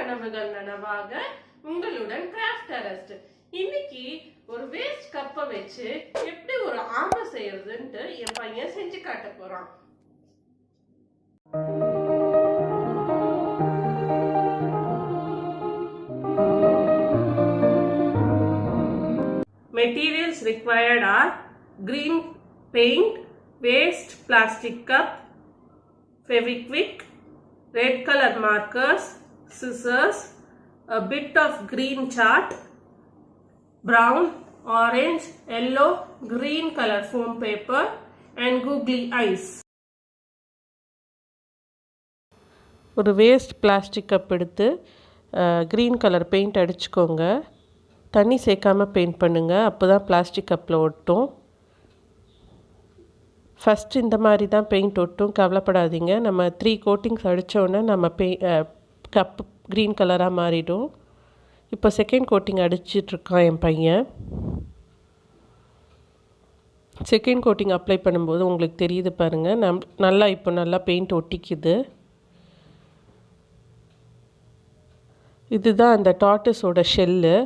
கனவுகள் நனவாக உங்களுடன் craft arrest. இன்னைக்கு ஒரு வேஸ்ட் கப்பை வச்சு எப்படி ஒரு ஆமை செய்யறதுன்ட்டு என் பையன் செஞ்சு காட்ட போறான். Materials required are green paint, waste plastic cup, Fevikwik, red color markers, scissors, a bit of green chart, brown, orange, yellow, green color foam paper and googly eyes. ஒரு வேஸ்ட் பிளாஸ்டிக் கப் எடுத்து green colour paint அடிச்சுக்கோங்க. தண்ணி சேர்க்காமல் paint பண்ணுங்கள், அப்போ தான் plastic கப்பில் ஒட்டும். First இந்த மாதிரி தான் பெயிண்ட் ஒட்டும், கவலைப்படாதீங்க. நம்ம 3 கோட்டிங்ஸ் அடித்தோடனே நம்ம கப்பு க்ரீன் கலராக மாறிடும். இப்போ செகண்ட் கோட்டிங் அடிச்சிட்ருக்கான் என் பையன். செகண்ட் கோட்டிங் அப்ளை பண்ணும்போது உங்களுக்கு தெரியுது பாருங்கள், நல்லா பெயிண்ட் ஒட்டிக்குது. இதுதான் அந்த டார்டஸோட ஷெல்லு.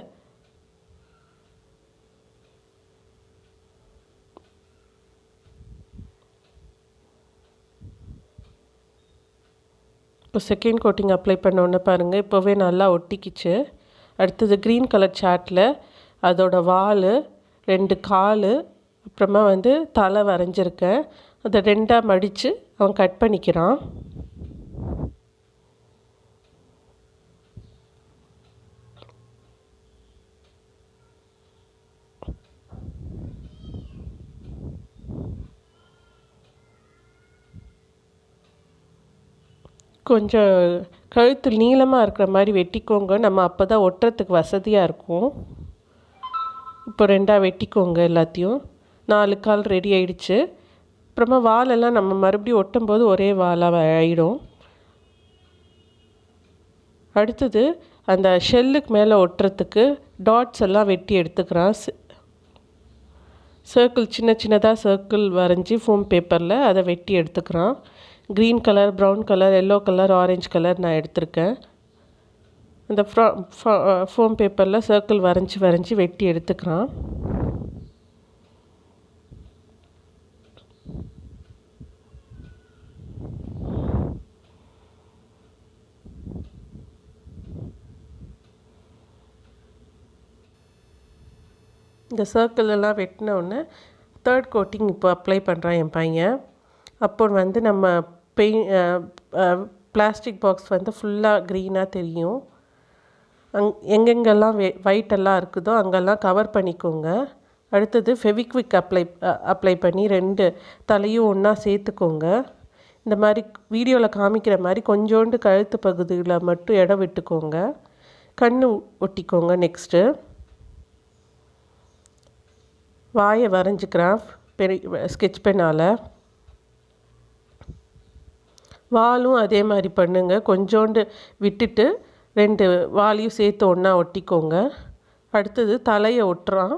இப்போ செகண்ட் கோட்டிங் அப்ளை பண்ணோன்னே பாருங்கள், இப்போவே நல்லா ஒட்டிக்கிச்சு. அடுத்தது க்ரீன் கலர் சார்ட்டில் அதோட வால், 2 கால், அப்புறமா தலை வரைஞ்சிருக்கேன். அதை 2ஆக மடித்து அவன் கட் பண்ணிக்கிறான். கொஞ்சம் கழுத்து நீளமாக இருக்கிற மாதிரி வெட்டிக்கோங்க, நம்ம அப்போ தான் ஒட்டுறதுக்கு வசதியாக இருக்கும். இப்போ 2ஆக வெட்டிக்கோங்க எல்லாத்தையும். 4 கால் ரெடி ஆகிடுச்சு. அப்புறமா வாலெல்லாம் நம்ம மறுபடியும் ஒட்டும்போது ஒரே வாலாக ஆகிடும். அடுத்தது அந்த ஷெல்லுக்கு மேலே ஒட்டுறதுக்கு டாட்ஸ் எல்லாம் வெட்டி எடுத்துக்கிறான். சர்க்கிள் சின்னதாக சர்க்கிள் வரைஞ்சி ஃபோம் பேப்பரில் அதை வெட்டி எடுத்துக்கிறான். Green colour, brown colour, yellow colour, orange colour நான் எடுத்திருக்கேன். அந்த ஃபோம் பேப்பரில் சர்க்கிள் வரைஞ்சி வெட்டி எடுத்துக்கிறான். இந்த சர்க்கிள் எல்லாம் வெட்டினோடனே 3rd கோட்டிங் இப்போ அப்ளை பண்ணுறான் என் பையன். அப்போ நம்ம பிளாஸ்டிக் பாக்ஸ் ஃபுல்லாக க்ரீனாக தெரியும். எங்கெங்கெல்லாம் ஒயிட்டெல்லாம் இருக்குதோ அங்கெல்லாம் கவர் பண்ணிக்கோங்க. அடுத்தது ஃபெவிக்விக் அப்ளை பண்ணி 2 தலையும் ஒன்றா சேர்த்துக்கோங்க. இந்த மாதிரி வீடியோவில் காமிக்கிற மாதிரி கொஞ்சோண்டு கழுத்து பகுதியில் மட்டும் இடம் விட்டுக்கோங்க. கண் ஒட்டிக்கோங்க. நெக்ஸ்ட்டு வாயை வரைஞ்சிக்கிறான் ஸ்கெட்ச் பென்னால். வாலும் அதே மாதிரி பண்ணுங்க, கொஞ்சோண்டு விட்டுட்டு 2 வாலையும் சேர்த்து ஒன்றா ஒட்டிக்கோங்க. அடுத்தது தலையை ஒட்டுறான்.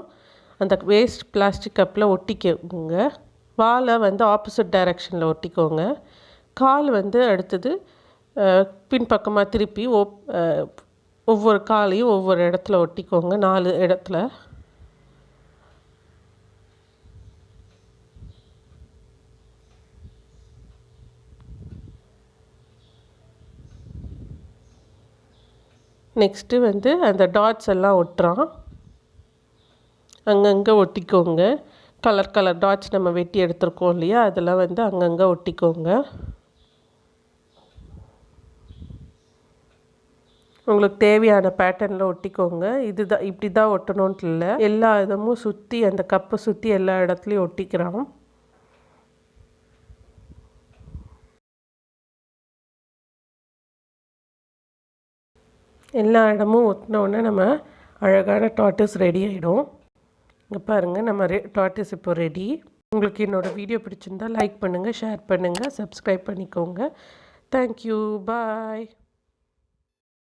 அந்த வேஸ்ட் பிளாஸ்டிக் கப்பில் ஒட்டிக்கோங்க. வாலை ஆப்போசிட் டைரெக்ஷனில் ஒட்டிக்கோங்க. கால் அடுத்தது பின்பக்கமாக திருப்பி ஒவ்வொரு காலையும் ஒவ்வொரு இடத்துல ஒட்டிக்கோங்க, 4 இடத்துல. நெக்ஸ்ட்டு அந்த டாட்ஸ் எல்லாம் ஒட்டுறான். அங்கங்கே ஒட்டிக்கோங்க. கலர் டாட்ஸ் நம்ம வெட்டி எடுத்துருக்கோம் இல்லையா, அதெல்லாம் அங்கங்கே ஒட்டிக்கோங்க. உங்களுக்கு தேவையான பேட்டர்னில் ஒட்டிக்கோங்க. இப்படி தான் ஒட்டணுன்ட்டு இல்லை, எல்லா இடமும் சுற்றி அந்த கப்பை சுற்றி எல்லா இடத்துலையும் ஒட்டிக்கிறான். எல்லா இடமும் ஒட்டினோடனே நம்ம அழகான டார்டஸ் ரெடி ஆகிடும். இங்கே பாருங்கள், நம்ம டார்டஸ் இப்போ ரெடி. உங்களுக்கு என்னோடய வீடியோ பிடிச்சிருந்தால் லைக் பண்ணுங்கள், ஷேர் பண்ணுங்கள், சப்ஸ்கிரைப் பண்ணிக்கோங்க. தேங்க்யூ, பாய்.